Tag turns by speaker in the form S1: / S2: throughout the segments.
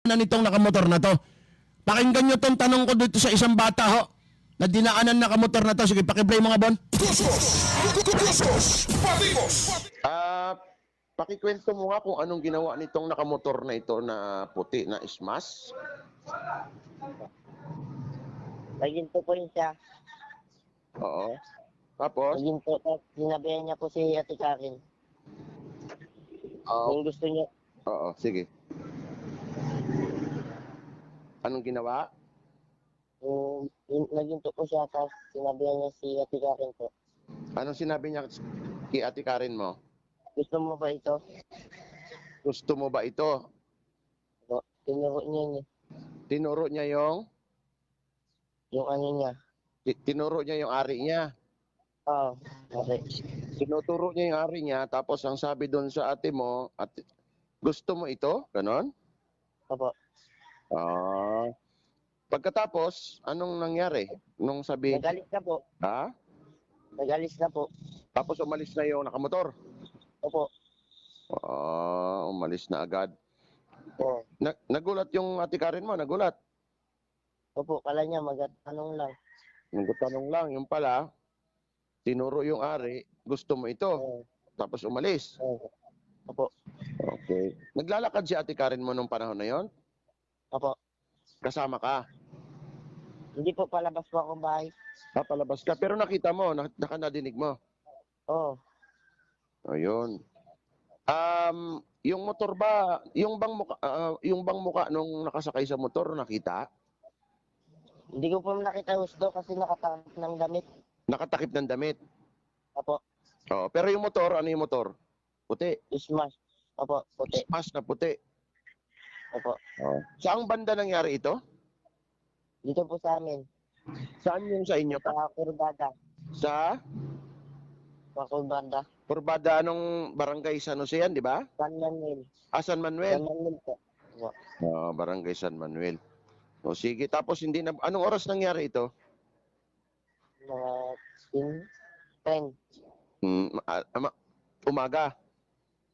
S1: na nitong nakamotor na to. Pakinggan nyo tong tanong ko dito sa isang bata ho, na dinaanan nakamotor na to. Sige, pakiplay mga bon.
S2: Pakikwento mo nga kung anong ginawa nitong nakamotor na ito na puti na ismas.
S3: Naginto po yun siya.
S2: Oo. Tapos,
S3: Naginto. Sinabihan niya po si Ate Karen. Kung gusto niya,
S2: oo, sige. Anong ginawa?
S3: naginto po siya, tapos sinabihan niya si Ate Karen po.
S2: Anong sinabi niya kay Ate Karen mo?
S3: Gusto mo ba ito?
S2: Gusto mo ba ito?
S3: Po, tinuro niya niya.
S2: Tinuro niya
S3: Yung ano niya.
S2: tinuro niya yung ari niya.
S3: Oo. Okay.
S2: Tinuturo niya yung ari niya, tapos ang sabi doon sa ate mo, gusto mo ito? Ganon?
S3: Opo.
S2: Pagkatapos, anong nangyari? Nung sabi,
S3: Nagalis na po.
S2: ha?
S3: Nagalis na po.
S2: Tapos umalis na yung nakamotor.
S3: Opo.
S2: Umalis na agad.
S3: Oo.
S2: Nagulat yung ate Karen mo, nagulat.
S3: Opo, kala niya magtanong lang.
S2: Nagtanong lang, yung pala, tinuro yung ari, gusto mo ito.
S3: Oo.
S2: Tapos umalis.
S3: Oo. Opo.
S2: Okay. Naglalakad si ate Karen mo nung panahon na yon?
S3: Opo.
S2: Kasama ka?
S3: Hindi po, palabas po akong bahay.
S2: Palabas ka. Pero nakita mo, nadinig mo.
S3: Oo.
S2: Ayun. Yung motor ba, yung bang muka nung nakasakay sa motor, nakita?
S3: Hindi ko po nakita gusto kasi nakatakip ng damit.
S2: Nakatakip ng damit.
S3: Opo.
S2: Oo, pero yung motor, ano yung motor? Puti.
S3: Smash. Opo, puti.
S2: Mas na puti.
S3: Opo.
S2: Saang banda nangyari ito?
S3: Dito po sa amin.
S2: Saan yung sa inyo?
S3: Sa Kurbada.
S2: Sa
S3: Sa Kurbada.
S2: Purbada, anong barangay San Jose yan, di ba?
S3: San Manuel.
S2: San Manuel.
S3: San Manuel po. Opo.
S2: Barangay San Manuel. O sige, tapos hindi na, anong oras nangyari ito?
S3: Mga 10.
S2: Umaga.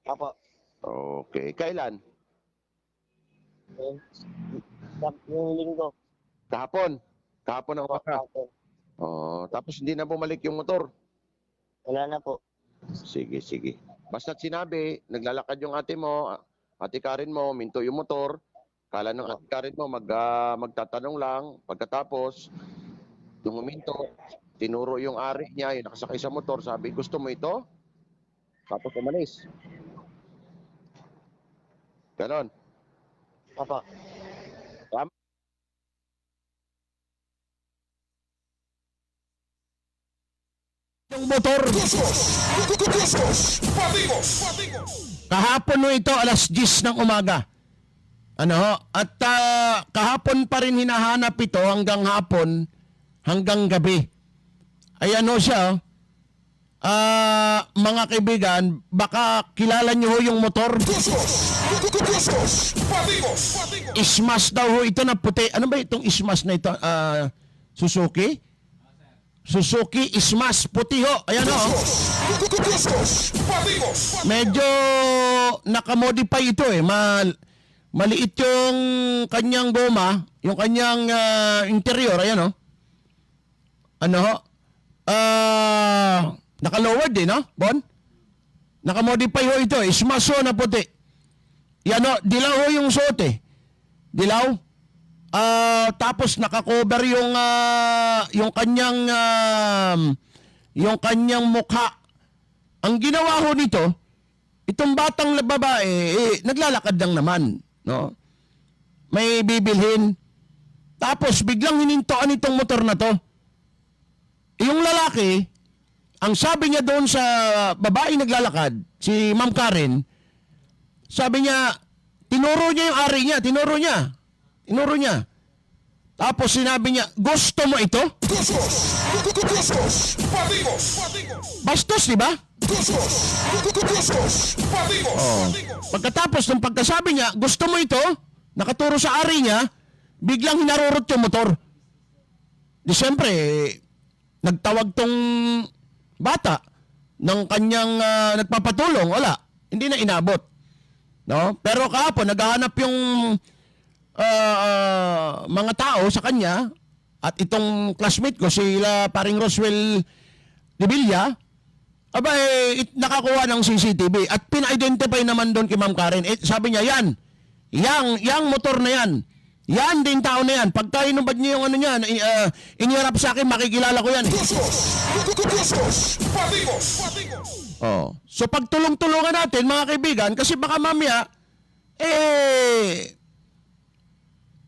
S3: Opo.
S2: Okay. Kailan?
S3: Yung linggo.
S2: Kahapon. Kahapon ng
S3: Opo.
S2: umaga. Tapos hindi na bumalik yung motor.
S3: Wala na po.
S2: Sige, sige. Basta't sinabi, naglalakad yung ate mo, ate Karen mo, minto yung motor. Kala ng ate Karen mo, magtatanong lang. Pagkatapos, yung huminto, tinuro yung ari niya, yung nakasakay sa motor, sabi, gusto mo ito? Tapos umalis. Ganon.
S3: Opo.
S2: Tama.
S1: Yung motor. Kahapon no ito, alas 10 ng umaga. Ano ho? At kahapon pa rin hinahanap ito hanggang hapon, hanggang gabi. Ayan ho siya. Mga kaibigan, baka kilala nyo ho yung motor. Ismas daw ho ito na puti. Ano ba itong ismas na ito? Suzuki? Suzuki Ismas, puti ho. Ayan ho. Medyo nakamodify ito eh. Maliit yung kanyang goma, yung kanyang interior. Ayan ho. Ano ho? Naka-lowered eh, no? Bon? Nakamodify ho ito. Ismas ho na puti. Yan ho. Dilaw ho yung suot eh. Dilaw. Tapos naka-cover yung kanyang mukha. Ang ginawa ho nito, itong batang babae, naglalakad lang naman, no? May bibilhin. Tapos biglang hinintoan itong motor na to. Yung lalaki, ang sabi niya doon sa babae naglalakad, si Ma'am Karen, sabi niya, tinuro niya yung ari niya, tinuro niya. Tapos sinabi niya, gusto mo ito? Bastos, di ba? Pagkatapos ng pagkasabi niya, gusto mo ito? Nakaturo sa ari niya, biglang hinarurot yung motor. Di siyempre, nagtawag tong bata ng kanyang nagpapatulong. Wala. Hindi na inabot. No? Pero kahapon, naghahanap yung mga tao sa kanya at itong classmate ko, sila paring Roswell de Villa, nakakuha ng CCTV at pina-identify naman doon kay Ma'am Karen. Sabi niya, yang motor na yan. Yan din tao na yan. Pagka inubad niyo yung ano niyan, inirap sa akin, makikilala ko yan. Oh. So pagtulong-tulungan natin, mga kaibigan, kasi baka mamaya,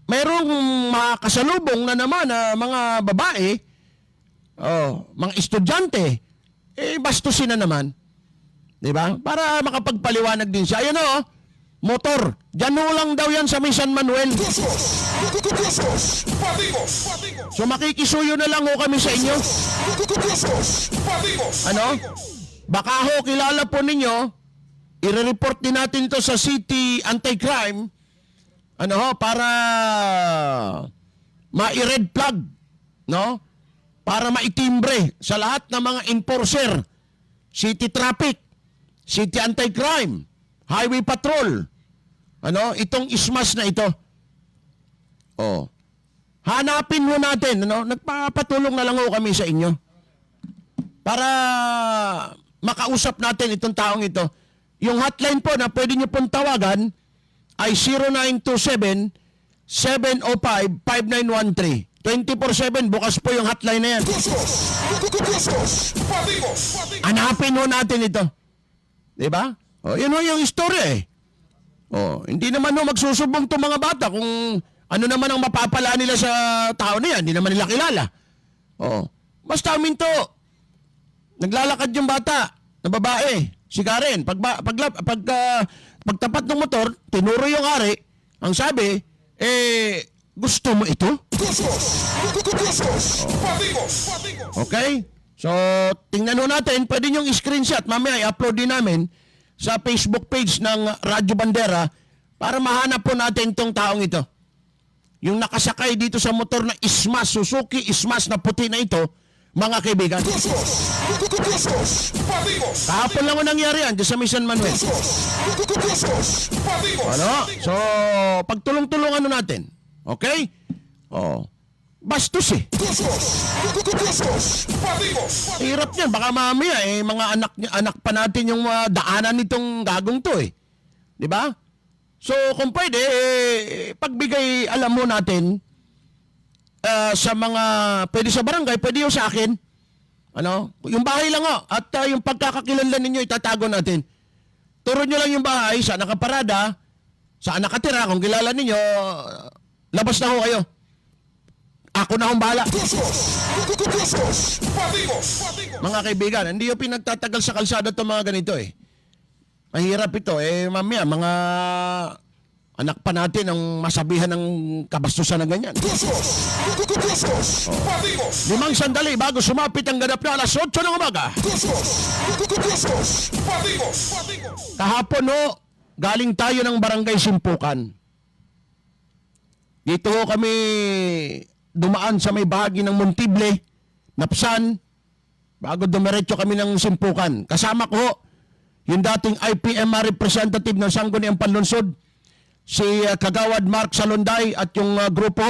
S1: mayroong mga kasalubong na naman na mga babae, mga estudyante, bastusin na naman. Di ba? Para makapagpaliwanag din siya. Ayan o, motor. Diyan ho lang daw yan sa may San Manuel. So makikisuyo na lang ho kami sa inyo. Ano? Baka ho, kilala po ninyo, i-report din natin ito sa City Anti-Crime, ano ho, para ma-red flag, no? Para maitimbre sa lahat ng mga enforcer, City Traffic, City Anti-Crime, Highway Patrol, ano, itong ismas na ito. Oh. Hanapin mo natin, ano, nagpapatulong na lang ho kami sa inyo. Para makausap natin itong taong ito. Yung hotline po na pwede nyo pong tawagan ay 0927-705-5913. 24/7, bukas po yung hotline na yan. Hanapin ho natin ito. Diba? O, yun ho yung istorya eh. O, hindi naman ho magsusubong itong mga bata kung ano naman ang mapapala nila sa tao na yan. Hindi naman nila kilala. O, basta minto. Naglalakad yung bata na babae, si Karen. Pagtapat ng motor, tinuro yung ari. Ang sabi, gusto mo ito? Okay? So, tingnan ho natin. Pwede nyo screenshot. Mamaya i-upload din namin sa Facebook page ng Radyo Bandera para mahanap po natin itong taong ito. Yung nakasakay dito sa motor na Ismas, Suzuki Ismas na puti na ito, mga kaibigan. Kahapon lang nangyari yan, dyan sa San Manuel. Ano? So, pagtulong-tulungan natin. Okay? Oh. Bastos eh. Hirap niyan. Baka mamaya mga anak pa natin yung daanan nitong gagong to eh. Di ba? So, kung pwede, pagbigay alam mo natin sa mga, pwede sa barangay, pwede yung sa akin. Ano? Yung bahay lang ho. At yung pagkakakilanlan ninyo, itatago natin. Turo nyo lang yung bahay, saan nakaparada, saan nakatira, kung kilala ninyo, labas na ho kayo. Ako na hong bahala. Mga kaibigan, hindi yung pinagtatagal sa kalsada itong mga ganito eh. Mahirap ito eh, mamaya, mga anak pa natin ang masabihan ng kabastusan na ganyan. 5 sandali bago sumapit ang ganap na alas 8 ng umaga. Kahapon ho, galing tayo ng Barangay Simpukan. Dito ho kami dumaan sa may bahagi ng Montible, Napsan, bago dumiretso kami ng Simpukan. Kasama ko ho, yung dating IPMR representative ng Sangguniang Panlunsod, si Kagawad Mark Salonday at yung grupo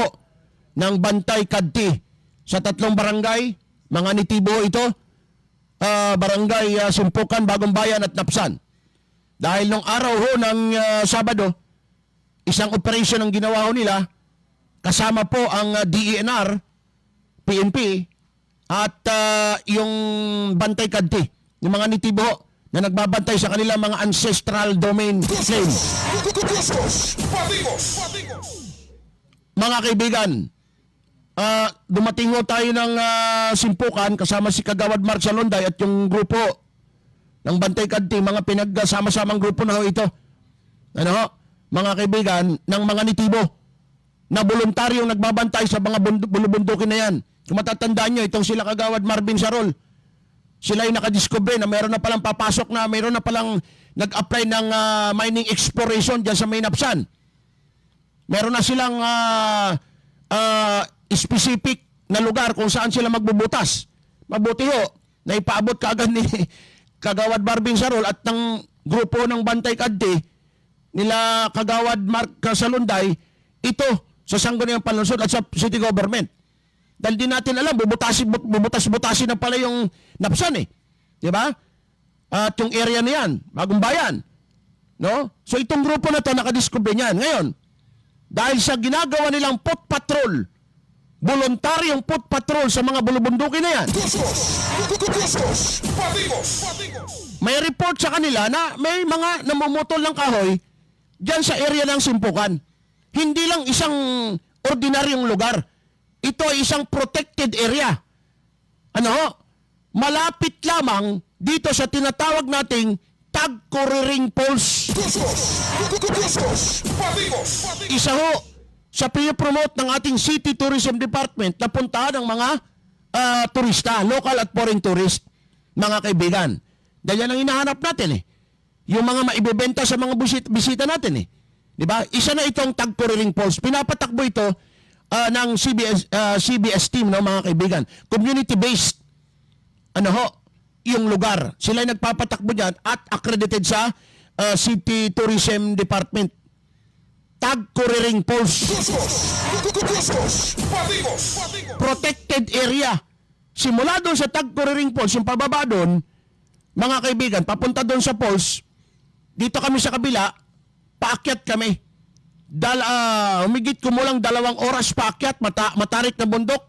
S1: ng Bantay Kadti sa 3 barangay, mga nitibo ito, barangay Simpukan, Bagong Bayan at Napsan. Dahil nung araw ho ng Sabado, isang operation ang ginawa ho nila, kasama po ang DENR, PNP, at yung Bantay Kadti, yung mga nitibo na nagbabantay sa kanilang mga ancestral domain claim. Mga kaibigan, dumating ho tayo ng Simpukan kasama si Kagawad Mark Salonday at yung grupo ng Bantay Kadti, mga pinagsama-samang grupo na ho ito. Ano ho? Mga kaibigan, ng mga nitibo na voluntaryong nagbabantay sa mga bulubundukin na yan. Kung matatandaan nyo, itong sila Kagawad Marvin Sarol, sila ay nakadiscover na mayroon na palang papasok na, mayroon na palang nag-apply ng mining exploration dyan sa may Napsan. Meron na silang specific na lugar kung saan sila magbubutas. Mabuti ho, na ipaabot kaagad ni Kagawad Marvin Sarol at ng grupo ng Bantay Kadti, nila Kagawad Mark Salonday, ito sa Sangguniang Panlungsod at sa city government. Dahil di natin alam, bubutas-butasin na pala yung napsan eh. Di ba? At yung area na yan, Bagong Bayan. No? So itong grupo na to nakadiskubre niyan. Ngayon, dahil sa ginagawa nilang foot patrol, voluntaryong foot patrol sa mga bulubundukin na yan, may report sa kanila na may mga namumutol ng kahoy dyan sa area ng Simpukan. Hindi lang isang ordinaryong lugar. Ito ay isang protected area. Ano? Malapit lamang dito sa tinatawag nating Tagkuriring Falls. Isa ho sa pinopromote ng ating City Tourism Department na puntahan ng mga turista, local at foreign tourist, mga kaibigan. Dahil yan ang hinahanap natin eh. Yung mga maibebenta sa mga bisita natin eh. Di ba? Isa na itong Tagkuriring Falls. Pinapatakbo ito ng CBS team, no, mga kaibigan. Community-based. Ano ho? Yung lugar. Sila ay nagpapatakbo dyan at accredited sa City Tourism Department. Tagkuriring Falls. Protected area. Simula doon sa Tagkuriring Falls, yung pababa doon, mga kaibigan, papunta doon sa falls, dito kami sa kabila, paakyat kami. Humigit kumulang 2 oras paakyat, matarik na bundok.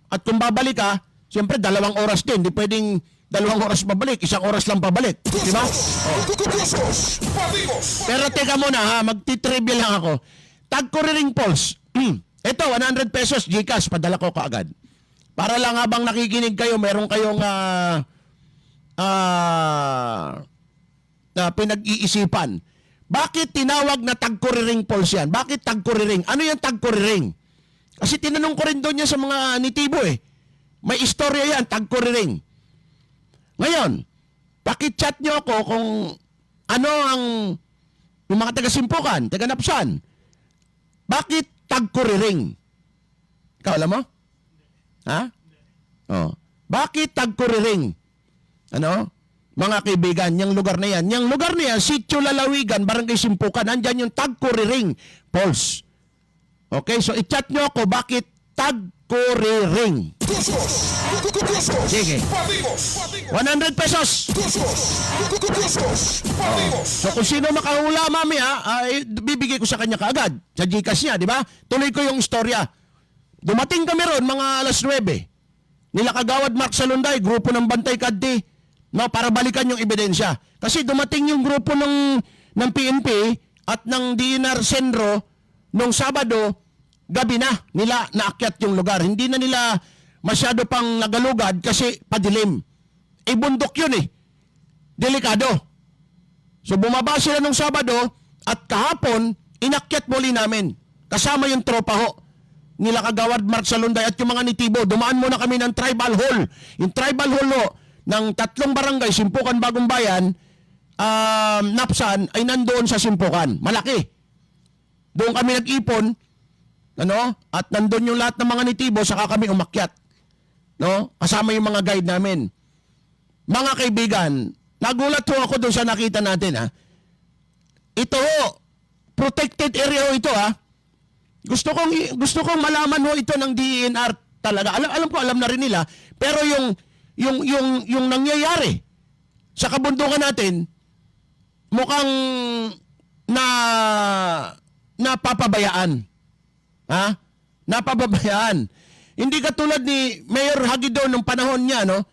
S1: At kung babalik ka, siyempre 2 oras din. Di pwedeng 2 oras pabalik, 1 oras lang pabalik. Di ba? Oh. Pero teka muna ha, magtitrivia lang ako. Tagkuriring Falls. Ito, 100 pesos GCash, padala ko kaagad. Para lang habang nakikinig kayo, meron kayong pinag-iisipan. Bakit tinawag na Tagkuriring Falls yan? Bakit Tagkuriring? Ano yung Tagkuriring? Kasi tinanong ko rin doon yan sa mga nitibo eh. May istorya yan, Tagkuriring. Ngayon, pakichat nyo ako kung ano ang yung mga taga-Simpukan, taga-Napsan. Bakit Tagkuriring? Ikaw alam mo? Ha? Oh. Bakit Tagkuriring? Ano? Mga kaibigan, yung lugar na yan. Yung lugar na yan, Sitio Lalawigan, Barangay Simpukan. Nandyan yung Tagkuriring Falls. Okay, so i-chat nyo ako bakit Tagkuriring. Sige. 100 pesos. So kung sino makahula mamaya, bibigay ko sa kanya kaagad. Sa GCash niya, di ba? Tuloy ko yung istorya. Dumating kami ron mga alas 9. Nila Kagawad Mark Salunday, grupo ng Bantay Kadti, no, para balikan yung ebidensya. Kasi dumating yung grupo ng PNP at ng DNR Senro nung Sabado, gabi na nila naakyat yung lugar. Hindi na nila masyado pang nagalugad kasi padilim. Bundok yun eh. Delikado. So bumaba sila nung Sabado at kahapon, inakyat muli namin. Kasama yung tropa ho. Nila Kagawad Mark Salunday at yung mga nitibo. Dumaan muna kami ng Tribal Hall. Yung Tribal Hall ho, ng 3 barangay, Simpukan, Bagong Bayan, Napsan, ay nandoon sa Simpukan. Malaki. Doon kami nag-ipon, ano? At nandoon yung lahat ng mga nitibo, saka kami umakyat. No? Kasama yung mga guide namin. Mga kaibigan, nagulat ho ako doon sa nakita natin, ha? Ito ho, protected area ho ito, ha? Gusto kong malaman ho ito ng DENR talaga. Alam ko, alam na rin nila. Pero yung nangyayari sa kabundukan natin, mukhang napapabayaan. Ha? Napapabayaan. Hindi katulad ni Mayor Hagido nung panahon niya, no?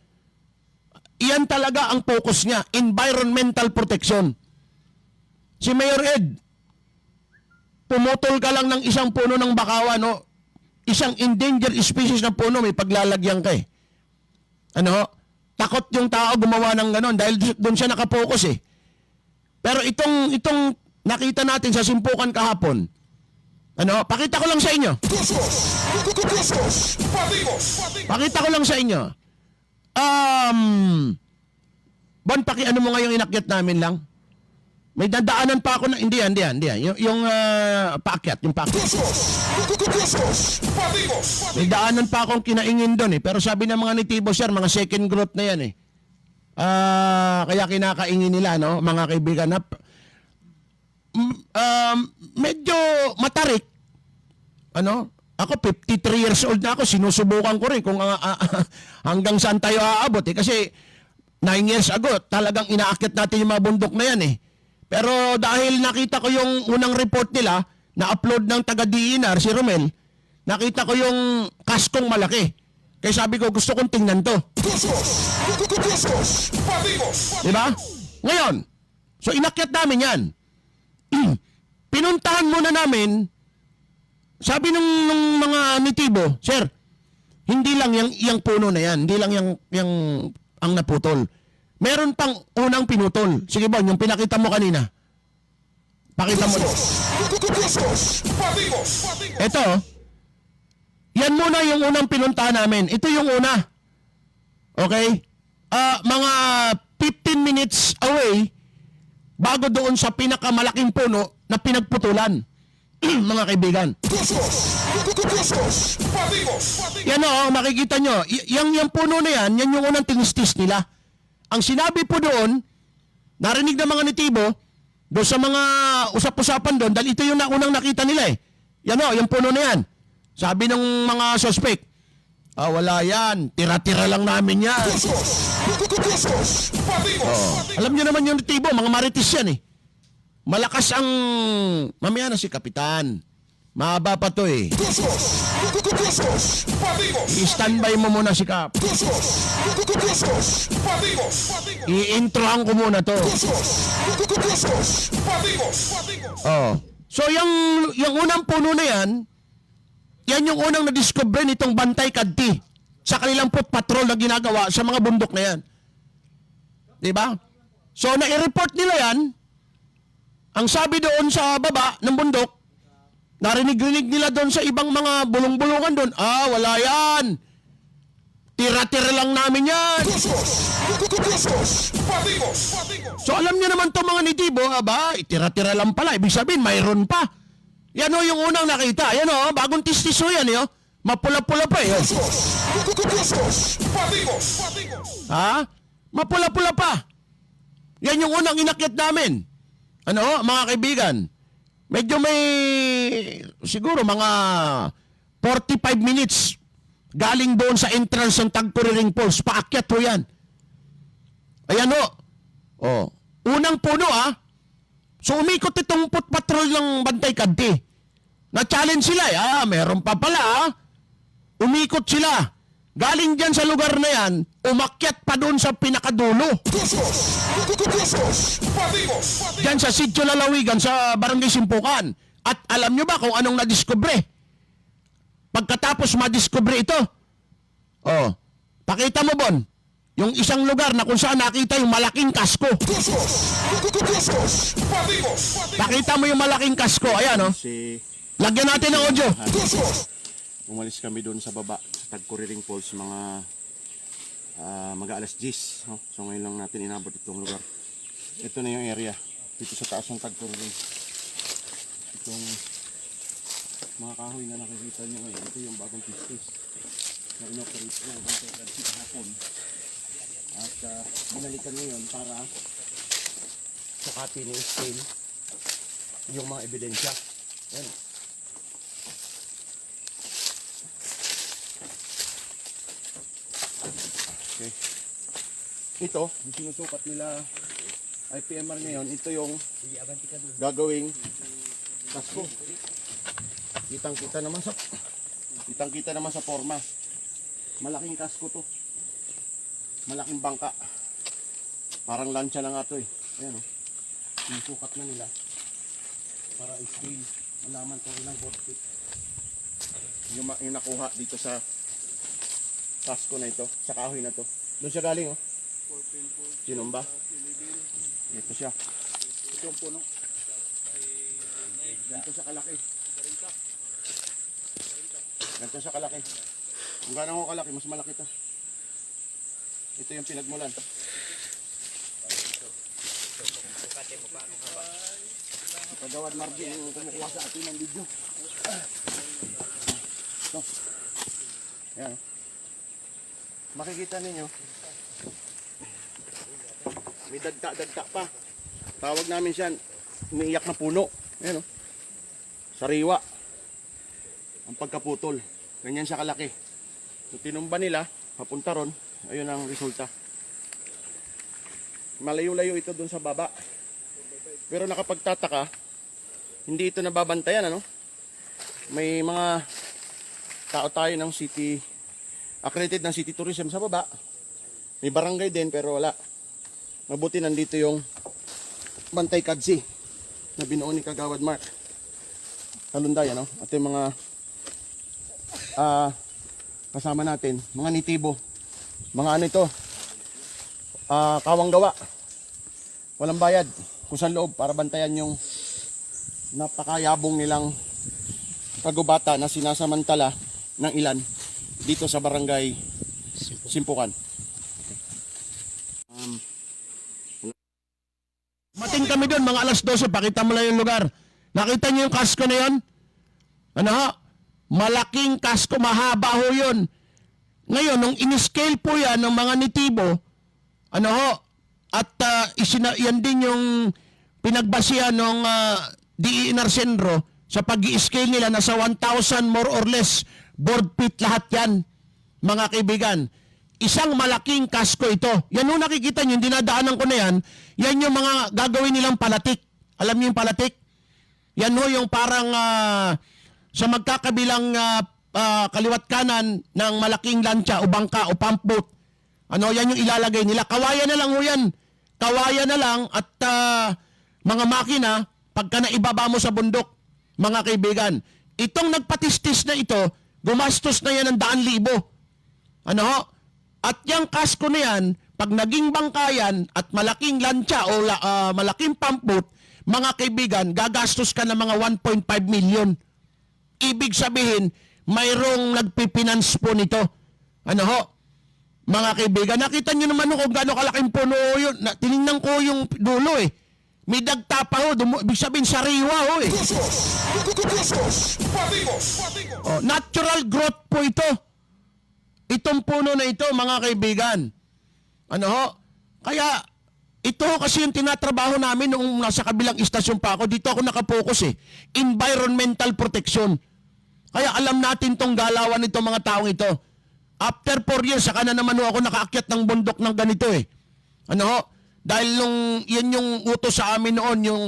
S1: Iyan talaga ang focus niya, environmental protection. Si Mayor Ed, pumutol ka lang ng isang puno ng bakawan, no? Isang endangered species na puno, may paglalagyan ka eh. Ano? Takot yung tao gumawa ng ganon dahil doon siya nakapokus eh. Pero itong nakita natin sa Simpukan kahapon, ano? Pakita ko lang sa inyo. Pakita ko lang sa inyo. Bon, ano mo ngayong inakyat namin lang? May dadaanan pa ako na, hindi yan. Yung paakyat, yung paakyat. May daanan pa akong kinaingin doon eh. Pero sabi ng mga nitibo, sir, mga second growth na yan eh. Kaya kinakaingin nila, no? Mga kaibigan na medyo matarik. Ano? Ako 53 years old na ako, sinusubukan ko rin kung hanggang saan tayo aabot eh. Kasi 9 years ago, talagang inaakit natin yung mga bundok na yan eh. Pero dahil nakita ko yung unang report nila, na-upload ng taga-DENR, si Romel, nakita ko yung kaskong malaki. Kaya sabi ko, gusto kong tingnan to. Diba? Ngayon, so inakyat namin yan. Pinuntahan muna namin, sabi nung mga nitibo, sir, hindi lang yung puno na yan, hindi lang yung ang naputol. Meron pang unang pinutol. Sige ba, yung pinakita mo kanina. Pakita mo. Ito, yan muna yung unang pinuntahan namin. Ito yung una. Okay? Mga 15 minutes away, bago doon sa pinakamalaking puno na pinagputulan. Mga kaibigan. Yan o, makikita nyo. Yung puno na yan, yan yung unang tinistis nila. Ang sinabi po doon, narinig ng mga nitibo, doon sa mga usap-usapan doon, dahil ito yung unang nakita nila eh. Yan o, yung puno na yan. Sabi ng mga suspect, wala yan, tira-tira lang namin yan. Alam nyo naman yung nitibo, mga marites yan eh. Malakas ang... Mamaya na si Kapitan. Mahaba pa to eh. I-standby mo muna si Kap. I-introhan ko muna to. Oh. So yung unang puno na yan yung unang na-discover nitong Bantay Kadti sa kanilang foot patrol na ginagawa sa mga bundok na yan. Diba? So na-i-report nila yan. Ang sabi doon sa baba ng bundok, narinig-rinig nila doon sa ibang mga bulong-bulungan doon, wala yan. Tira-tira lang namin yan. So alam niyo naman to mga nitibo, tira-tira lang pala. Ibig sabihin, mayroon pa. Yan o yung unang nakita. Yan o, bagong tistiso yan o. Mapula-pula pa eh. Ha? Mapula-pula pa. Yan yung unang inakyat namin. Ano, mga kaibigan, medyo may siguro mga 45 minutes galing doon sa entrance ng Tagkuriring Falls. Paakyat ho yan. Ayan ho. Oh. Unang puno So umikot itong foot patrol ng Bantay Kadti. Na-challenge sila meron pa pala Umikot sila. Galing dyan sa lugar na yan, umakyat pa doon sa pinakadulo. Dyan sa Sitio Lalawigan, sa Barangay Simpukan. At alam nyo ba kung anong nadiskubre? Pagkatapos madiskubre ito, pakita mo, Bon, yung isang lugar na kung saan nakita yung malaking kasko. Pakita mo yung malaking kasko. Ayan, lagyan natin ng audio.
S4: Umalis kami doon sa baba, sa Tagkuriring Falls, mga mag-alas 10. No? So ngayon lang natin inabot itong lugar. Ito na yung area, dito sa taas ng Tagkuriring. Itong mga kahoy na nakikita nyo ngayon, ito yung bagong pistis na inoperate ko ng Bantay Kadti kahapon. At binalikan ngayon para sukatin yung scale yung mga ebidensya. Yan. Okay. Ito, yung sinusukat nila IPMR ngayon, ito yung gagawing kasko. Kitang-kita naman sa forma. Malaking kasko to. Malaking bangka. Parang lansya na nga to eh. Ayan o. Sinusukat na nila para i-scale. Malaman kung ilang boat feet. Yung nakuha dito sa kasko na ito, sa kahoy na to. Doon siya galing, Sinumba. Ito siya. Ito yung puno. Ganito siya kalaki. Ganito siya kalaki. Kung gano'n ko kalaki, mas malaki to. Ito yung pinagmulan. Kagawad Marvin yung kumukuha sa atin ng video. Ito. Ayan. Makikita ninyo, may dagta pa. Tawag namin siya, umiiyak na puno. Ayan, sariwa. ang pagkaputol. Ganyan siya kalaki. So tinumba nila, papunta ron, ayun ang resulta. Malayo-layo ito dun sa baba. Pero nakapagtataka, hindi ito nababantayan, ano? May mga tao tayo ng city, accredited ng city tourism sa baba. May barangay din pero wala. Mabuti nandito yung Bantay Kadsi na binuo ni Kagawad Mark Talunday, ano? At yung mga kasama natin, mga nitibo, mga ano ito, kawang gawa, walang bayad, kusang loob para bantayan yung napakayabong nilang kagubata na sinasamantala ng ilan dito sa barangay Simpukan.
S1: Mating kami doon, mga alas 12, pakita mo lang yung lugar. Nakita niyo yung kasko na yun? Ano ho? Malaking kasko, mahaba ho yun. Ngayon, nung in-scale po yan ng mga nitibo, ano ho? At yan din yung pinagbasihan ng DE Narcendro sa pag-i-scale nila na sa 1,000 more or less board feet lahat yan, mga kaibigan. Isang malaking kasko ito. Yan ho nakikita nyo, yung dinadaanan ko na yan, yan yung mga gagawin nilang palatik. Alam niyo yung palatik? Yan ho yung parang sa magkakabilang kaliwat kanan ng malaking lancha o bangka o pump boat. Ano, yan yung ilalagay nila. Kawayan na lang ho yan. Kawayan na lang at mga makina, pagka naibaba mo sa bundok, mga kaibigan, itong nagpatistis na ito, gumastos na yan ng 100,000. Ano ho? At yung kasko na yan, pag naging bangkayan at malaking lancha o malaking pump boat, mga kaibigan, gagastos ka ng mga 1.5 million. Ibig sabihin, mayroong nagpipinance po nito. Ano ho? Mga kaibigan, nakita nyo naman kung gaano kalaking puno yun. Tinignan ko yung dulo eh. May dagta pa ho. Ibig sabihin, sariwa ho eh. Natural growth po ito. Itong puno na ito, mga kaibigan. Ano ho? Kaya, ito kasi yung tinatrabaho namin nung nasa kabilang istasyon pa ako. Dito ako nakapokus eh. Environmental protection. Kaya alam natin tong galawan nito mga taong ito. After 4 years, saka na naman ako nakaakyat ng bundok ng ganito eh. Ano ho? Dahil yan yung utos sa amin noon, yung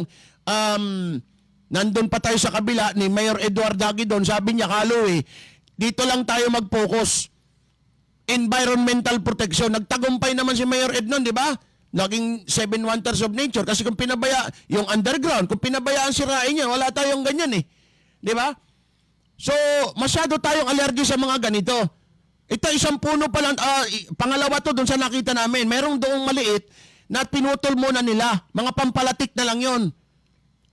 S1: nandun pa tayo sa kabila ni Mayor Edward Dagi doon, sabi niya, Kalo eh, dito lang tayo mag-focus. Environmental protection. Nagtagumpay naman si Mayor Ed noon, di ba? Naging 7 wonders of nature. Kasi kung pinabaya, yung underground, kung pinabayaan sirain niya, wala tayong ganyan eh. Di ba? So, masyado tayong allergy sa mga ganito. Ito, isang puno pa lang, pangalawa to dun sa nakita namin. Merong doong maliit na pinutol muna nila. Mga pampalatik na lang yon.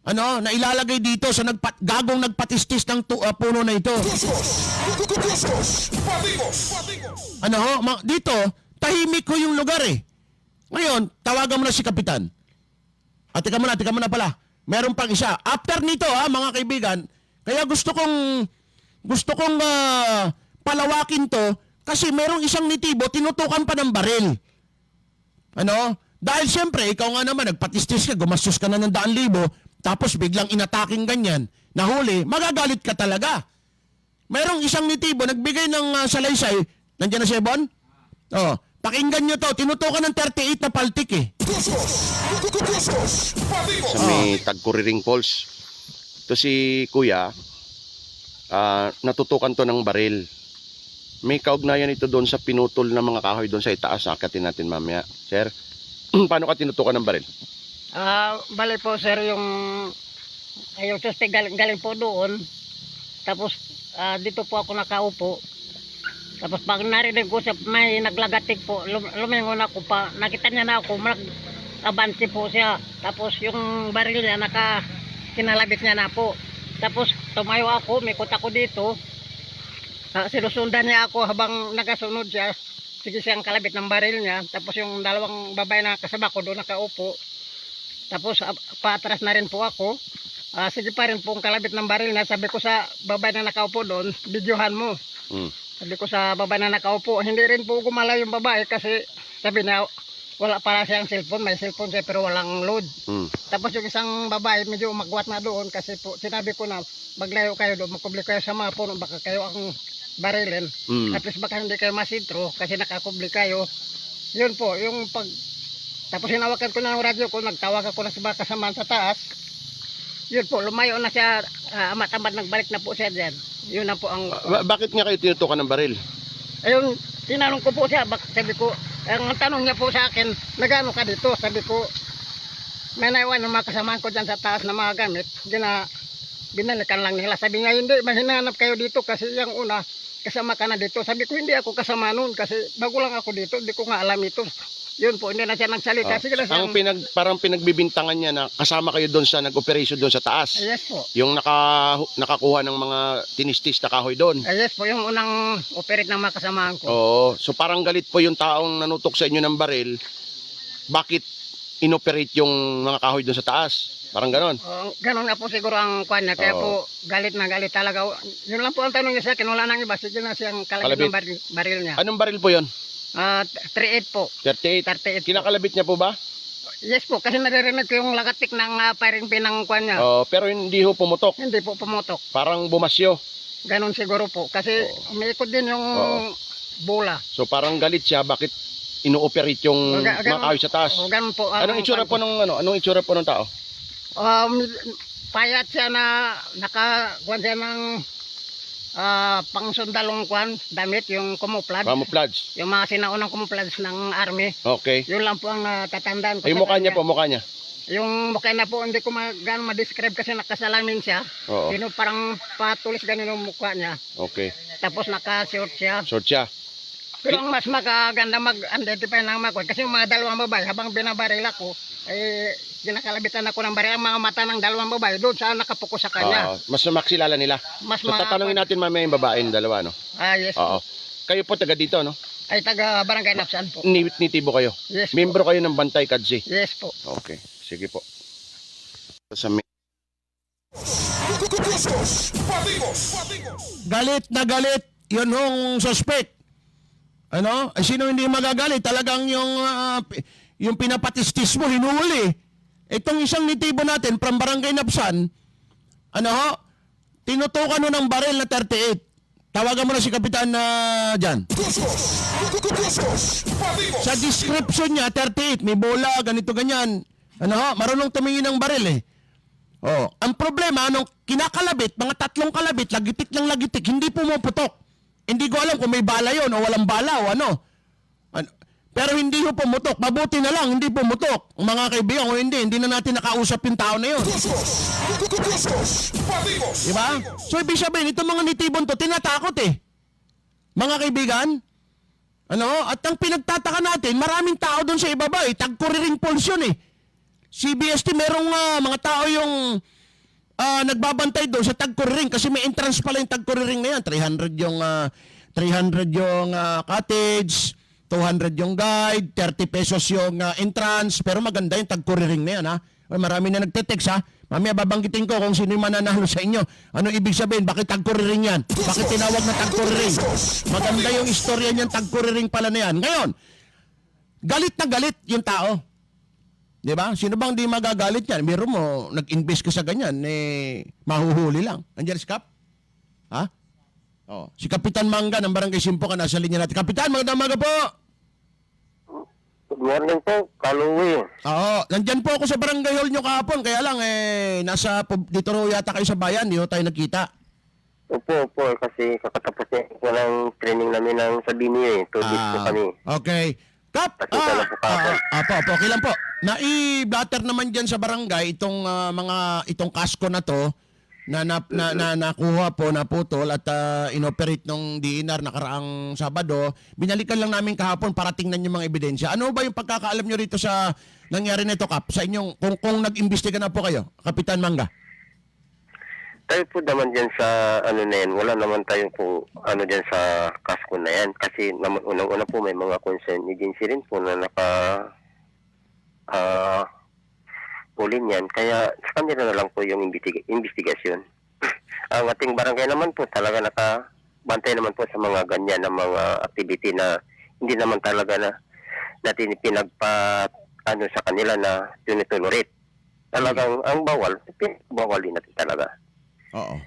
S1: Ano, na ilalagay dito sa gagong nagpatistis ng puno na ito. Ano ho, dito, tahimik ko yung lugar eh. Ngayon, tawagan mo na si Kapitan. Tika muna pala. Meron pang isa. After nito mga kaibigan, kaya gusto kong palawakin to kasi merong isang nitibo, tinutukan pa ng baril. Ano? Dahil siyempre, ikaw nga naman, nagpatistis ka, gumastos ka na ng 100,000, tapos biglang inataking ganyan, nahuli, magagalit ka talaga. Merong isang nitibo, nagbigay ng salaysay, nandiyan na si Ebon? Oh, pakinggan nyo to, tinutukan ng 38 na paltik eh.
S2: Sa may Tagkuriring Falls. Ito si Kuya, natutukan to ng baril. May kaugnayan ito doon sa pinutol ng mga kahoy doon sa itaas. Akatin natin mamaya. Sir, paano ka tinutukan ng baril?
S5: Bali po sir, yung suspect galing po doon. Tapos dito po ako nakaupo. Tapos pag narinig ko siya may naglagatik po, lumingon ako pa. Nakita niya na ako, abanti po siya. Tapos yung baril niya kinalabit niya na po. Tapos tumayo ako, mikot ako dito. Sinusundan niya ako habang nagasunod siya. Sige siyang kalabit ng baril niya. Tapos yung dalawang babae na kasama ko doon nakaupo. Tapos paatras na rin po ako. Sige pa rin pong kalabit ng baril niya. Sabi ko sa babae na nakaupo doon, videohan mo. Sabi ko sa babae na nakaupo, hindi rin po gumalaw yung babae kasi sabi niya, wala para siyang cellphone, may cellphone siya pero walang load.
S2: Hmm.
S5: Tapos yung isang babae medyo magwat na doon kasi po sinabi ko na maglayo kayo doon, magkubli kayo sa mga puno, baka kayo ang barilin.
S2: Hmm.
S5: At least baka hindi kayo masintro kasi nakakubli kayo. Yun po, yung pag... Tapos hinawakan ko na ng radyo ko, nagtawag ako na sa mga kasamahan sa taas. Yun po, lumayo na siya, amat-amat nagbalik na po siya dyan. Yun na po ang...
S2: Bakit nga kayo tinutukan ng baril?
S5: Ayun, tinanong ko po siya, sabi ko, ang tanong niya po sa akin, nagano ka dito? Sabi ko, may naiwan ng mga kasamahan ko dyan sa taas na mga gamit. Binalikan lang nila. Sabi niya, hindi, mahinanap kayo dito kasi yung una, kasama ka na dito. Sabi ko, hindi ako kasama noon kasi bago lang ako dito, hindi ko nga alam ito. Yun po, hindi na siya nagsalita. Sige na siya.
S2: Parang pinagbibintangan niya na kasama kayo doon sa nag-operation doon sa taas.
S5: Yes po.
S2: Yung nakakuha ng mga tinistis na kahoy doon.
S5: Yes po, yung unang operate ng mga kasamahan ko.
S2: Oo. So parang galit po yung taong nanutok sa inyo ng baril. Bakit inoperate yung mga kahoy doon sa taas? Parang ganon.
S5: Ganon na po siguro ang kwan niya. Kaya
S2: Oo.
S5: po, galit na galit talaga. Yun lang po ang tanong niya sa akin. Wala nang iba. Sige na siyang kalabit ng baril niya.
S2: Anong baril po yon?
S5: 38 po.
S2: 38.
S5: 38 po.
S2: Kinakalabit niya po ba?
S5: Yes po, kasi naririnig ko yung lagatik ng firing pin ng kwan niya.
S2: Pero hindi ho pumutok.
S5: Hindi po pumutok.
S2: Parang bumasyo.
S5: Ganon siguro po. Kasi umiikot din yung
S2: Oo.
S5: bola.
S2: So parang galit siya bakit ino-operate yung mga kahoy sa taas.
S5: Ganon po.
S2: Anong itsura po anong itsura po ng tao?
S5: Payat siya na nakakuan siya ng pangsundalong kwan, damit, yung camouflage.
S2: Camouflage.
S5: Yung mga sinaunang camouflage ng army.
S2: Okay.
S5: Yun lang po ang natatandaan ko.
S2: Ay
S5: sa
S2: mukha niya
S5: kanya.
S2: po, mukha niya.
S5: Yung mukha na po, hindi ko gano'ng ma-describe kasi nakasalamin siya.
S2: Oo.
S5: Yun, parang patulis ganun yung mukha niya.
S2: Okay.
S5: Tapos naka-short siya.
S2: Short siya.
S5: Pero ang mas magaganda mag-identify ng mga kwan, kasi yung mga dalawang babae, habang binabaril ako, kinakalabitan ako ng baril, ang mga mata ng dalawang babae, doon sa nakapuko sa kanya.
S2: Mas makilala nila.
S5: Mas
S2: So tatanungin natin mamaya yung babae yung dalawa, no?
S5: Yes
S2: Oo.
S5: po.
S2: Kayo po taga dito, no?
S5: Ay taga Barangay Napsan po.
S2: Nitibo kayo.
S5: Yes po.
S2: Membro kayo ng Bantay Kadsi.
S5: Yes po.
S2: Okay. Sige po. Sa
S1: Galit na galit yun hong suspect. Ano? Ay sino hindi magagalit? Talagang yung pinapatistis mo, hinuhuli. Itong isang nitibo natin from Barangay Napsan, ano ho? Tinutukan mo ng baril na 38. Tawagan mo na si Kapitan na dyan. Sa description niya, 38. May bola, ganito, ganyan. Ano ho? Marunong tumingin ng baril eh. Oh, ang problema, nung kinakalabit, mga 3 kalabit, lagitik ng lagitik, hindi pumuputok. Hindi ko alam kung may bala yon o walang bala o ano. Pero hindi ho pumutok. Mabuti na lang, hindi pumutok. Mga kaibigan, o hindi na natin nakausap yung tao na yun. Diba? So, ibig sabihin, itong mga nitibon to, tinatakot eh. Mga kaibigan, ano? At ang pinagtataka natin, maraming tao doon sa ibaba eh. Tagkuriring pulse yun eh. CBST, merong mga tao yung nagbabantay doon sa Tagkuriring kasi may entrance pala yung Tagkuriring na yan. 300 yung cottage, 200 yung guide, 30 pesos yung entrance. Pero maganda yung Tagkuriring na yan, ha? Ay, marami na nagte-text, ha? Mamaya babanggitin ko kung sino yung mananalo sa inyo. Ano ibig sabihin? Bakit Tagkuriring yan? Bakit tinawag na Tagkuriring? Maganda yung istorya niyan, Tagkuriring pala na yan. Ngayon, galit na galit yung tao. Di ba? Sino bang di magagalit yan? Meron mo, nag-invest ka sa ganyan, mahuhuli lang. Nandiyan si Kap? Ha? Oh. Si Kapitan Mangga ng Barangay Simpokan, nasa linya natin. Kapitan, magandang umaga po!
S3: Good morning po, Kaluwi.
S1: Oo, nandyan po ako sa barangay hall nyo kahapon. Kaya lang, dito raw yata kayo sa bayan. Di ho tayo nagkita.
S3: Opo, kasi kakatapos niya po ng training namin ng Sabini 2 days po kami.
S1: Okay. Kap,
S3: Nakita na po kahapon.
S1: okay lang po. Nai-blatter naman dyan sa barangay itong kasko na to na nakuha po, naputol at inoperate nung DNR nakaraang Sabado. Binalikan lang namin kahapon para tingnan yung mga ebidensya. Ano ba yung pagkakaalam nyo rito sa nangyari na ito, Kap? Sa inyong, kung nag-imbestiga na po kayo, Kapitan Mangga?
S3: Tayo po naman dyan sa na yan, wala naman tayo po dyan sa kasko na yan. Kasi unang-una po may mga concern agency rin po na pulin yan. Kaya sa kanila na lang po yung investigasyon. Ang ating barangay naman po talaga nakabantay naman po sa mga ganyan na mga activity na hindi naman talaga na natin ano sa kanila na tinitolerate. Talagang ang bawal, bawal din natin talaga.
S1: Oo.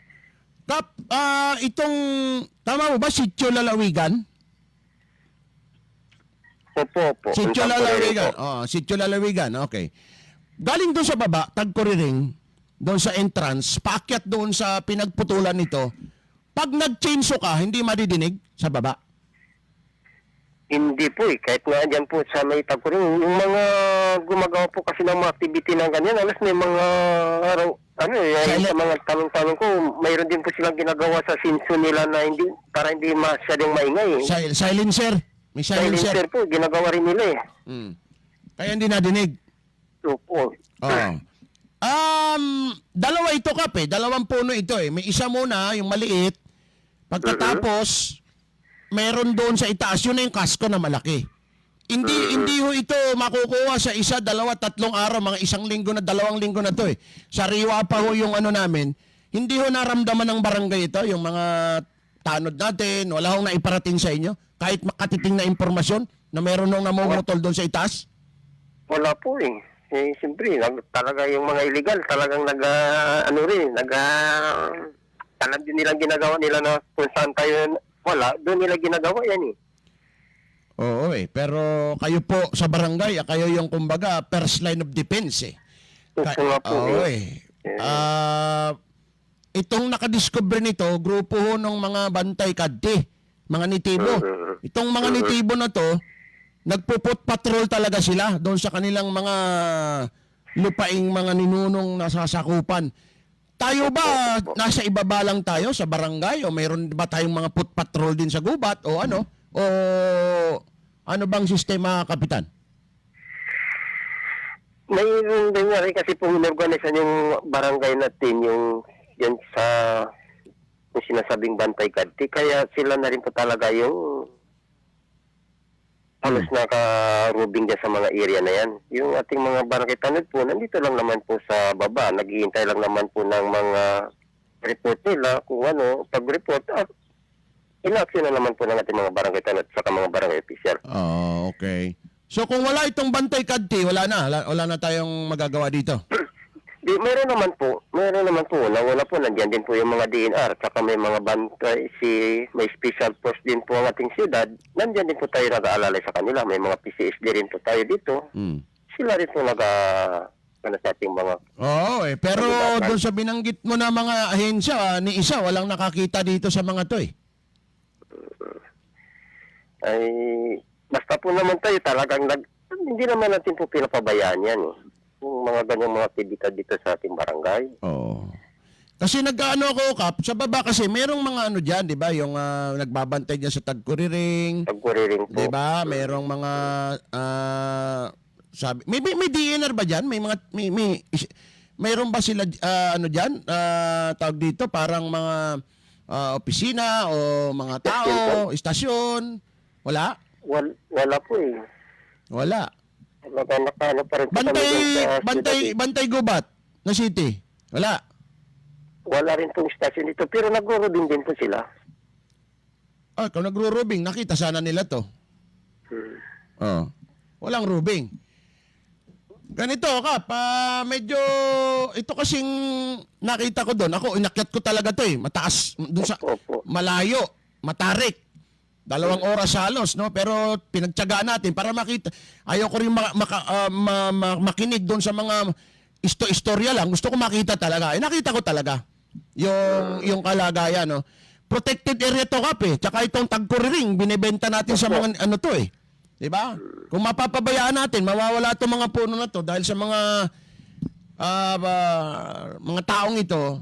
S1: Kap, itong, tama mo ba, Sitio Lalawigan?
S3: Opo.
S1: Sitio
S3: Ang temporary
S1: Lalawigan.
S3: po.
S1: Oo, Sitio Lalawigan. Okay. Galing doon sa baba, Tagkuriring, doon sa entrance, paakyat doon sa pinagputulan nito, pag nag-chainsaw ka, hindi madidinig sa baba.
S3: Hindi po kahit nga dyan po sa may Tagkuring, yung mga gumagawa po kasi ng mga activity ng ganyan, alas may mga araw,
S1: Silent.
S3: sa mga tanong-tanong ko, mayroon din po silang ginagawa sa sinso nila na hindi, para hindi masyadong maingay.
S1: Silencer. May silencer.
S3: Silencer po, ginagawa rin nila
S1: Kaya hindi nadinig.
S3: Opo.
S1: Oo. Dalawa ito, Kap, dalawang puno ito May isa muna, yung maliit. Pagkatapos, meron doon sa itaas, yun na yung kasko na malaki. Hindi ho ito makukuha sa isa, dalawa, tatlong araw, mga isang linggo na, 2 linggo na to Sariwa pa ho yung ano namin. Hindi ho naramdaman ng barangay ito, yung mga tanod natin, wala hong naiparating sa inyo. Kahit makatiting na impormasyon na meron nung namumutol doon sa itaas.
S3: Wala po siyempre, talaga yung mga illegal, talagang talagang din nilang ginagawa nila na kung saan tayo, wala, doon nila ginagawa yan
S1: Oo pero kayo po sa barangay, kayo yung kumbaga first line of defense
S3: Opo nga po
S1: Itong nakadiscover nito, grupo ho ng mga bantay kadti, mga nitibo. Itong mga nitibo na to, nagpuput patrol talaga sila doon sa kanilang mga lupaing mga ninunong nasasakupan. Tayo ba, nasa ibaba lang tayo sa barangay o mayroon ba tayong mga put patrol din sa gubat o ano? O ano bang sistema, Kapitan?
S3: Mayroon din nga rin kasi pong inorganisan yung barangay natin, yung yan sa yung sinasabing bantay kadti. Kaya sila na rin po talaga yung halos naka-rubing dyan sa mga area na yan. Yung ating mga barangay tanod po, nandito lang naman po sa baba. Naghihintay lang naman po ng mga report nila kung ano, pag-report, ina-action na naman po ng ating mga barangay tanod sa mga barangay official.
S1: Okay. So kung wala itong bantay kadti, wala na tayong magagawa dito.
S3: Meron naman po. Wala po, nandiyan din po yung mga DNR, tsaka may mga bantay, may special force din po ang ating siyudad. Nandiyan din po tayo nag-aalalay sa kanila. May mga PCSD rin po tayo dito. Sila rin po sa ating mga...
S1: Pero doon sa binanggit mo na mga ahensya, ni isa, walang nakakita dito sa mga to
S3: Ay, basta po naman tayo talagang hindi naman natin po pinapabayaan yan yung mga ganyang mga aktibidad dito sa ating barangay.
S1: Kasi nag-ano ako, Kap, sa baba kasi merong mga ano dyan, di ba? Yung nagbabantay dyan sa Tagkuriring.
S3: Tagkuriring po.
S1: Di ba? Merong mga, sabi, may DNR ba dyan? Mayroon ba sila, ano dyan? Tawag dito, parang mga opisina o mga tao, istasyon? Wala?
S3: Wala po
S1: Wala.
S3: Nakano pa rin po kami dun sa
S1: Bantay gubat na city. Wala.
S3: Wala rin pong stasyon dito, pero nag-rubing din po sila.
S1: Kung nagro-rubing, nakita sana nila to. Walang rubing. Ganito, Kap, medyo, ito kasing nakita ko doon. Ako, inakyat ko talaga to mataas, doon sa, malayo, matarik. 2 oras halos, no? Pero pinagtiyagaan natin para makita. Ayaw ko rin makinig doon sa mga istorya lang. Gusto ko makita talaga. Nakita ko talaga yung kalagayan, no? Protected area to, Kap, Tsaka itong Tagkuriring, binebenta natin sa mga ano to, Diba? Kung mapapabayaan natin, mawawala itong mga puno na to dahil sa mga mga taong ito.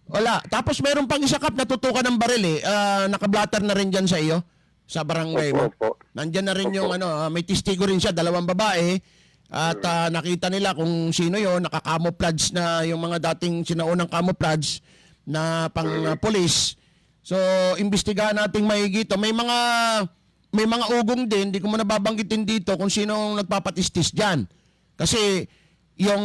S1: Wala. Tapos meron pang isa, Kap, natutukan ng baril nakablatter na rin dyan sa iyo, sa barangay mo. Nandyan na rin yung may testigo rin siya, 2 babae. At nakita nila kung sino yon, naka-camouflage na yung mga dating sinaunang camouflage na pang police. So, imbestigahan nating maigi ito. May mga ugong din, hindi ko mo nababanggitin dito kung sino nagpapatistis dyan. Kasi yung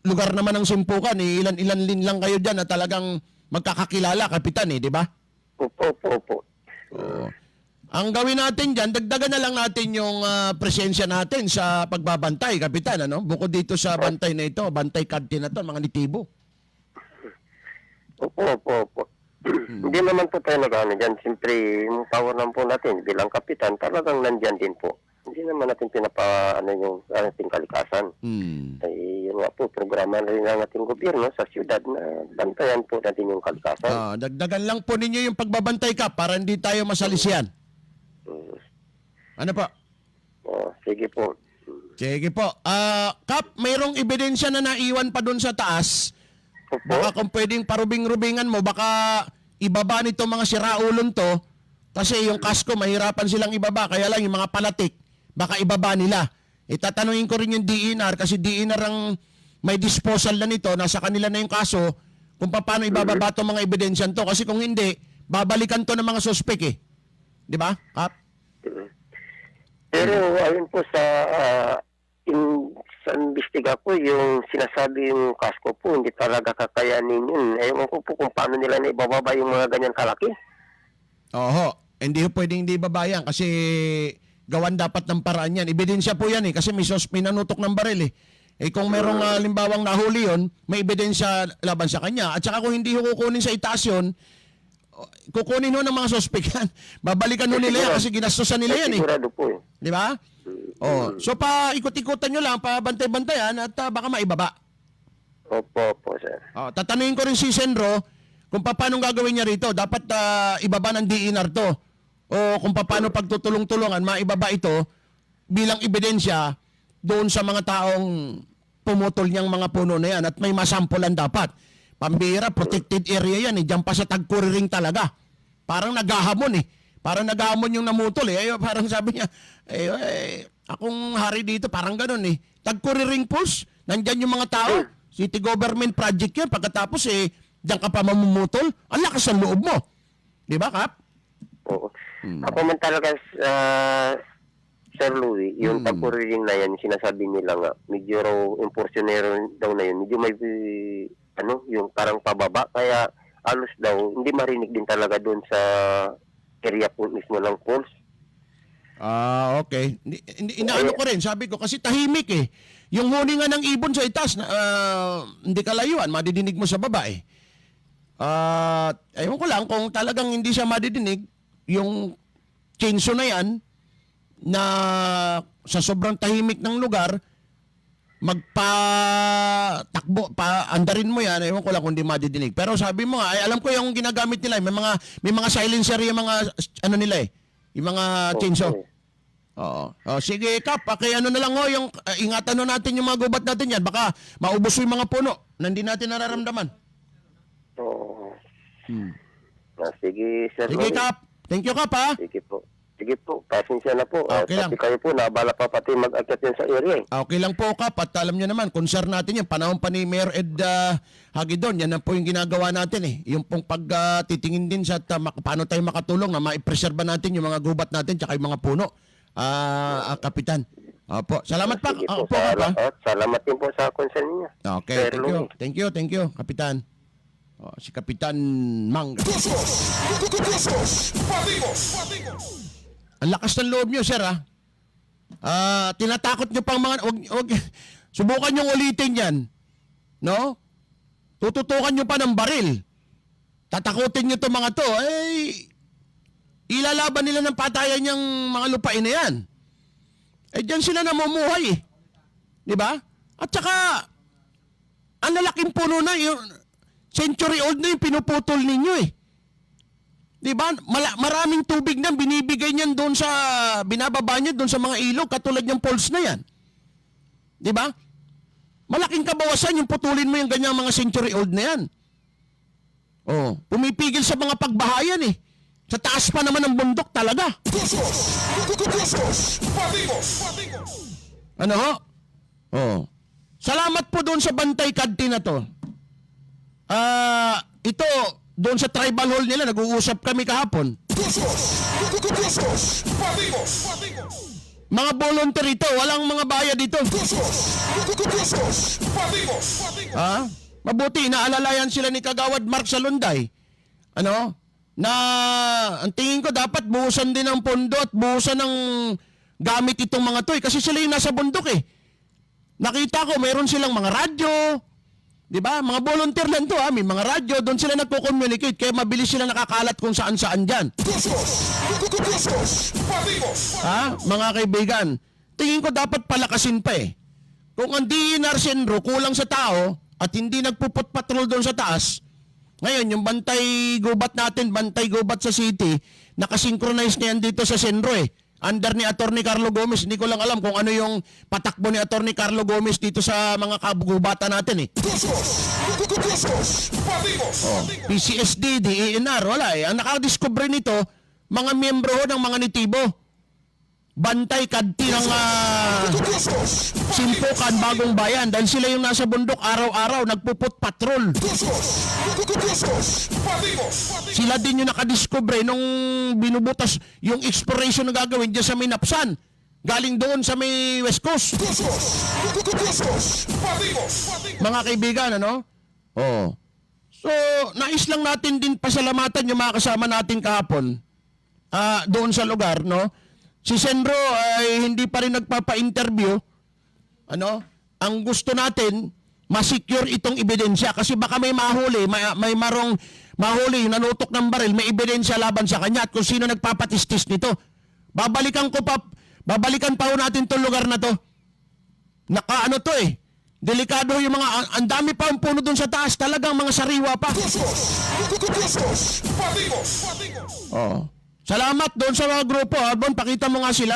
S1: lugar naman ng Simpukan, ilan-ilan lang kayo dyan na talagang magkakakilala, Kapitan, di ba?
S3: Opo.
S1: Oo. Ang gawin natin dyan, dagdagan na lang natin yung presensya natin sa pagbabantay, Kapitan. Ano? Bukod dito sa bantay na ito, bantay kante na to, mga nitibo.
S3: Opo. Hindi naman po tayo nag-ano dyan. Siyempre, yung power lang po natin bilang kapitan, talagang nandyan din po. Hindi naman natin yung ating kalikasan. Ay, yun nga po, programa na rin ng ating gobyerno sa siyudad na bantayan po natin yung kalikasan.
S1: Dagdagan lang po ninyo yung pagbabantay, Kap, para hindi tayo masalisiyan. Ano po?
S3: Sige po.
S1: Sige po. Kap, mayroong ebidensya na naiwan pa doon sa taas.
S3: Opo.
S1: Baka kung pwedeng parubing-rubingan mo, baka ibaba nito mga siraulon to. Kasi yung kasko, mahirapan silang ibaba. Kaya lang yung mga palatik, baka ibaba nila. Itatanungin ko rin yung DENR kasi DENR ang may disposal na nito. Nasa kanila na yung kaso kung paano ibababa itong mga ebidensyan to. Kasi kung hindi, babalikan to ng mga suspek eh. Di ba, Kap?
S3: Pero ayun po sa imbestiga po, yung sinasabi yung kasko po, hindi talaga kakayanin yun. Ewan ko po kung paano nila na ibababa yung mga ganyan kalaki.
S1: Oho. Hindi ho pwedeng hindi babayan kasi gawan dapat ng paraan yan. Ebidensya po yan eh kasi may nanutok ng baril eh. Eh kung merong limbawang nahuli yun, may ebidensya laban sa kanya. At saka kung hindi ho kukunin sa itaas yun, kukunin ho ng mga suspek yan. Babalikan ho nila yan kasi ginastosan nila yan eh.
S3: Sigurado po eh.
S1: Di ba? Oh, so pa ikot-ikutan nyo lang, pa bantay-bantayan at baka maibaba.
S3: Opo, sir.
S1: Tatanungin ko rin si Senro kung paano gagawin niya rito. Dapat ibaba ng DENR to. O kung paano pagtutulong-tulungan, maibaba ito bilang ebidensya doon sa mga taong pumutol niyang mga puno na yan at may masampulan dapat. Pambira, protected area yan eh. Diyan pa sa tagkuriring talaga. Parang naghahamon eh. Parang naghahamon yung namutol eh. Ay, parang sabi niya, akong hari dito, parang ganun eh. Tagkuriring post, nandyan yung mga tao. City government project yan. Pagkatapos diyan ka pa mamumutol. Ang lakas ng loob mo. Di ba, Kap?
S3: Oo. Ako man talaga, Sir Louie, yung pagpuriring na yan, sinasabi nila nga, medyo raw imporsyonero daw na yun, medyo may, yung parang pababa, kaya alos daw, hindi marinig din talaga doon sa area po mismo ng pulse.
S1: Okay. Inaano ko rin, sabi ko, kasi tahimik eh. Yung huni nga ng ibon sa itaas, hindi kalayuan, madidinig mo sa baba eh. Ewan ko lang, kung talagang hindi siya madidinig, yung chainsaw na yan, na sa sobrang tahimik ng lugar, magpatakbo, andarin mo yan, ewan ko lang kung di madidinig. Pero sabi mo nga, alam ko yung ginagamit nila, may mga silencer yung mga, nila eh, yung mga chainsaw. Oo. Sige, Kap, ano na lang yung ingatan natin yung mga gubat natin yan, baka maubos yung mga puno na hindi natin nararamdaman.
S3: Oo. Sige, Sir
S1: Sige,
S3: Louie.
S1: Kap. Thank you, Kap, ha?
S3: Sige po, pasensya na po.
S1: Okay lang.
S3: Pati kayo po, nabala pa pati mag-akyat yan sa area eh.
S1: Okay lang po, Kap. At alam nyo naman, concern natin yung panahon pa ni Mayor Ed Hagidon. Yan na po yung ginagawa natin eh. Yung pong pagtitingin din sa paano tayo makatulong na maipreserba natin yung mga gubat natin tsaka yung mga puno. Kapitan. Opo. Salamat pa.
S3: Sige
S1: Opo, Kap, ha?
S3: Salamat din po sa concern niya.
S1: Okay,
S3: Sir
S1: thank you. Thank you, Kapitan. Si Kapitan Mang. Ang lakas ng loob nyo, sir, ha? Tinatakot nyo pang mga... Wag, subukan nyo ulitin yan. No? Tututukan nyo pa ng baril. Tatakutin nyo itong mga to. Ilalaban nila ng patayan yung mga lupain na yan. Diyan sila namumuhay, eh. Di ba? At saka, ang lalaking puno na, yung century old na yung pinuputol ninyo, eh. Di ba? Maraming tubig na binibigay niyan doon sa binababa niya doon sa mga ilog katulad ng falls na yan. Di ba? Malaking kabawasan yung putulin mo yung ganyang mga century old na yan. Pumipigil sa mga pagbahayan eh. Sa taas pa naman ng bundok talaga. Ano ho? Salamat po doon sa Bantay Kadti na to. Ito, doon sa tribal hall nila, nag-uusap kami kahapon. Mga volunteer ito, walang mga bayad dito. Mabuti, naalalayan sila ni Kagawad Mark Salunday. na ang tingin ko dapat buhusan din ng pondo at buhusan ng gamit itong mga to kasi sila yung nasa bundok eh. Nakita ko meron silang mga radyo, di ba? Mga volunteer lang to may mga radyo, doon sila nagko-communicate kaya mabilis sila nakakalat kung saan-saan dyan. Mga kaibigan, tingin ko dapat palakasin pa eh. Kung ang DNR Senro kulang sa tao at hindi nagpuput patrol doon sa taas, ngayon yung bantay gubat natin, bantay gubat sa city, nakasynchronize na yan dito sa Senro eh. Under ni Attorney Carlo Gomez. Hindi ko lang alam kung ano yung patakbo ni Attorney Carlo Gomez dito sa mga kabugubatan natin eh. PCSD, DENR, wala eh. Ang nakadiscover nito, mga miyembro ng mga nitibo. Bantay kadti ng Simpukan, Bagong Bayan dahil sila yung nasa bundok araw-araw nagpuput patrol. Sila din yung nakadiscover nung binubutas yung exploration na gagawin dyan sa may Napsan. Galing doon sa may West Coast. Mga kaibigan, ano? Oh. So, nais lang natin din pasalamatan yung mga kasama natin kahapon doon sa lugar, no? Si Senro ay hindi pa rin nagpapa-interview. Ang gusto natin, ma-secure itong ebidensya kasi baka may mahuli, may marong mahuli, nanutok ng baril, may ebidensya laban sa kanya at kung sino nagpapatistis nito. Babalikan pa ho natin itong lugar na to. To eh. Delikado yung mga, ang dami pa ang puno doon sa taas, talagang mga sariwa pa. Oh. Salamat doon sa mga grupo. Arbon, pakita mo nga sila.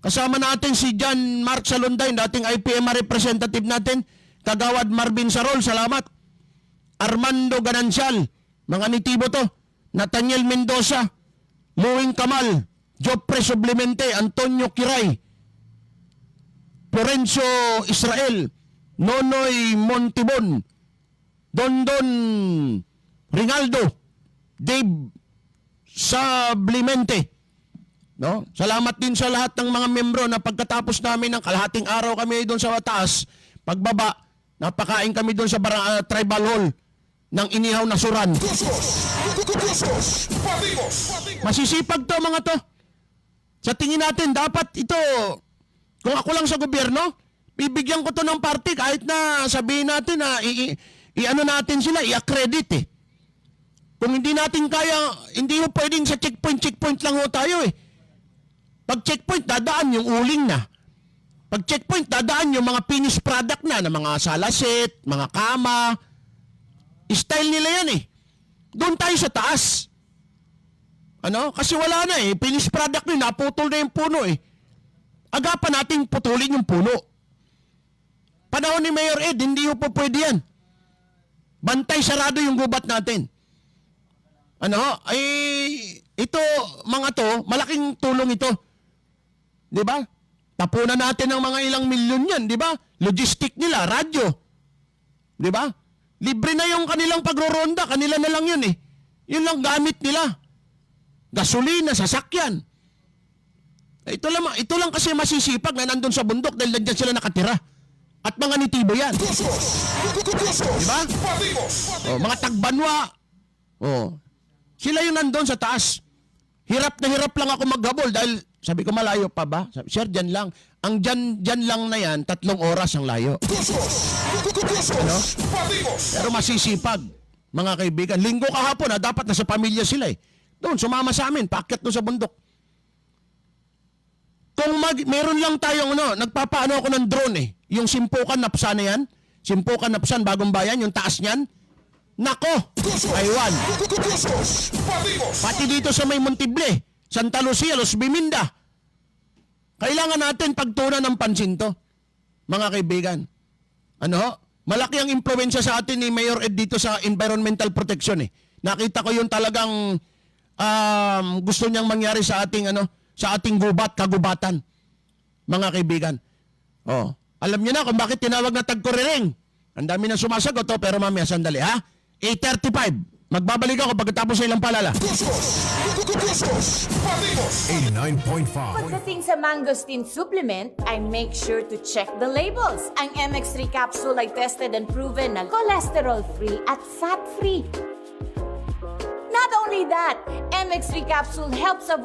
S1: Kasama natin si John Mark Salonday, dating IPMR representative natin. Kagawad Marvin Sarol, salamat. Armando Ganancial, mga nitibo to. Nathaniel Mendoza, Luwing Kamal, Jopre Sublimente, Antonio Kiray, Florencio Israel, Nonoy Montibon, Dondon Rinaldo, Dave Sublimente. No? Salamat din sa lahat ng mga membro na pagkatapos namin ng kalahating araw kami doon sa taas, pagbaba, napakain kami doon sa tribal hall ng inihaw na suran. Masisipag to mga to. Sa tingin natin, dapat ito, kung ako lang sa gobyerno, bibigyan ko to ng party kahit na sabihin natin na i-ano natin sila, i-accredit eh. Kung hindi natin kaya, hindi mo pwedeng sa checkpoint lang ho tayo eh. Pag checkpoint, dadaan yung uling na. Pag checkpoint, dadaan yung mga finished product na mga salaset, mga kama. Style nila yan eh. Doon tayo sa taas. Kasi wala na eh. Finished product na naputol na yung puno eh. Agapan natin putulin yung puno. Panahon ni Mayor Ed, hindi po pwede yan. Bantay sarado yung gubat natin. Ito, mga to, malaking tulong ito. Di ba? Tapunan natin ng mga ilang milyon yan, di ba? Logistic nila, radyo. Di ba? Libre na yung kanilang pagroronda, kanila na lang yun eh. Yun lang gamit nila. Gasolina, sasakyan. Ito lang kasi masisipag na nandun sa bundok dahil nandiyan sila nakatira. At mga nitibo yan. Di ba? Mga tagbanwa. Sila yung nandun sa taas. Hirap na hirap lang ako maghabol dahil sabi ko malayo pa ba? Sabi, sir, dyan lang. Ang dyan lang na yan, 3 oras ang layo. Pero masisipag, mga kaibigan. Linggo kahapon, dapat nasa pamilya sila eh. Doon, sumama sa amin, paakyat doon sa bundok. Kung meron lang tayong nagpapaano ako ng drone eh. Yung Simpukan Napsan na yan. Simpukan Napsan, Bagong Bayan, yung taas niyan. Nako! Taiwan. Pati dito sa may Montible, Santa Lucia, Los Biminda. Kailangan natin pagtunan ng pansin to, mga kaibigan. Malaki ang impluwensya sa atin ni Mayor Ed dito sa environmental protection eh. Nakita ko yung talagang gusto niyang mangyari sa ating sa ating kagubatan. Mga kaibigan. Alam niyo na kung bakit tinawag na tagkuriring. Ang dami na sumasagot pero mamaya sandali ha. 8:35. Magbabalik ako pagkatapos sa ilang palala.
S6: 89.5.
S7: Pagdating sa mangosteen supplement, I make sure to check the labels. Ang MX3 capsule ay tested and proven na cholesterol-free at fat-free. Not only only that, MX3 capsule helps avoid